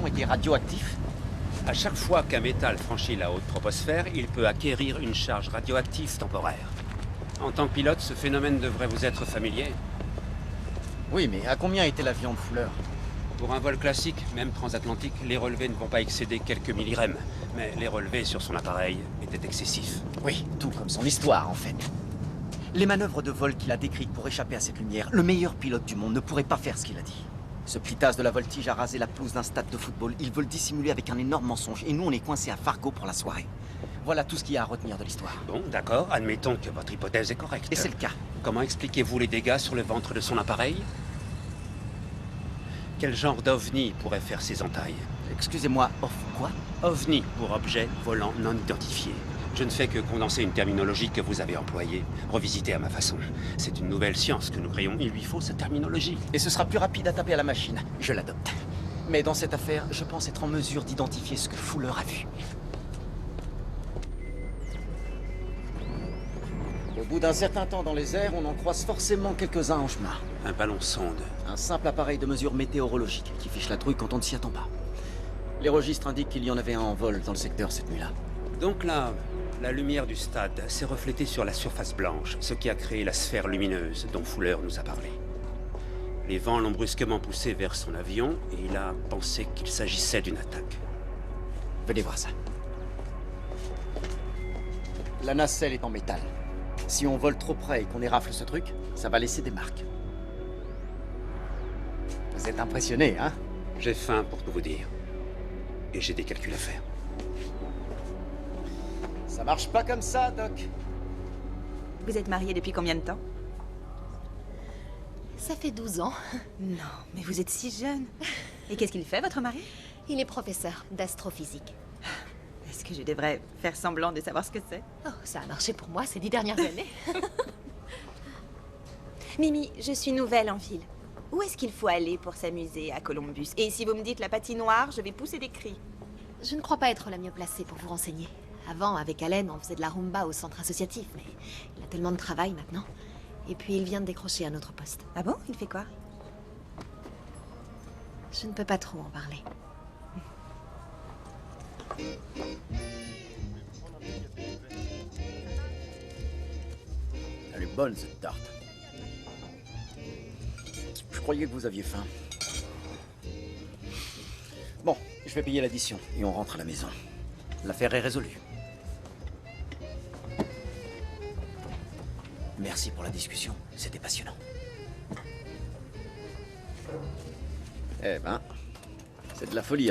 l'échantillon était radioactif? À chaque fois qu'un métal franchit la haute troposphère, il peut acquérir une charge radioactive temporaire. En tant que pilote, ce phénomène devrait vous être familier. Oui, mais à combien était l'avion de Fuller? Pour un vol classique, même transatlantique, les relevés ne vont pas excéder quelques millirèmes. Mais les relevés sur son appareil étaient excessifs. Oui, tout comme son histoire, en fait. Les manœuvres de vol qu'il a décrites pour échapper à cette lumière, le meilleur pilote du monde ne pourrait pas faire ce qu'il a dit. Ce plitasse de la voltige a rasé la pelouse d'un stade de football. Il veut le dissimuler avec un énorme mensonge. Et nous, on est coincés à Fargo pour la soirée. Voilà tout ce qu'il y a à retenir de l'histoire. Bon, d'accord, admettons que votre hypothèse est correcte. Et c'est le cas. Comment expliquez-vous les dégâts sur le ventre de son appareil? Quel genre d'ovni pourrait faire ces entailles? Excusez-moi, quoi? OVNI pour objet volant non identifié. Je ne fais que condenser une terminologie que vous avez employée, revisitée à ma façon. C'est une nouvelle science que nous créons, il lui faut cette terminologie. Et ce sera plus rapide à taper à la machine. Je l'adopte. Mais dans cette affaire, je pense être en mesure d'identifier ce que Fuller a vu. Au bout d'un certain temps dans les airs, on en croise forcément quelques-uns en chemin. Un ballon sonde. Un simple appareil de mesure météorologique qui fiche la trouille quand on ne s'y attend pas. Les registres indiquent qu'il y en avait un en vol dans le secteur cette nuit-là. Donc là, la lumière du stade s'est reflétée sur la surface blanche, ce qui a créé la sphère lumineuse dont Fuller nous a parlé. Les vents l'ont brusquement poussé vers son avion et il a pensé qu'il s'agissait d'une attaque. Venez voir ça. La nacelle est en métal. Si on vole trop près et qu'on érafle ce truc, ça va laisser des marques. Vous êtes impressionné, hein? J'ai faim pour tout vous dire. Et j'ai des calculs à faire. Ça marche pas comme ça, Doc. Vous êtes marié depuis combien de temps? Ça fait 12 ans. Non, mais vous êtes si jeune. Et qu'est-ce qu'il fait, votre mari? Il est professeur d'astrophysique. Est-ce que je devrais faire semblant de savoir ce que c'est? Oh, ça a marché pour moi ces 10 dernières années. Mimi, je suis nouvelle en ville. Où est-ce qu'il faut aller pour s'amuser à Columbus? Et si vous me dites la patinoire, je vais pousser des cris. Je ne crois pas être la mieux placée pour vous renseigner. Avant, avec Allen, on faisait de la rumba au centre associatif, mais il a tellement de travail maintenant. Et puis il vient de décrocher un autre poste. Ah bon? Il fait quoi? Je ne peux pas trop en parler. Elle est bonne, cette tarte. Je croyais que vous aviez faim. Bon, je vais payer l'addition et on rentre à la maison. L'affaire est résolue. Merci pour la discussion, c'était passionnant. Eh ben, c'est de la folie.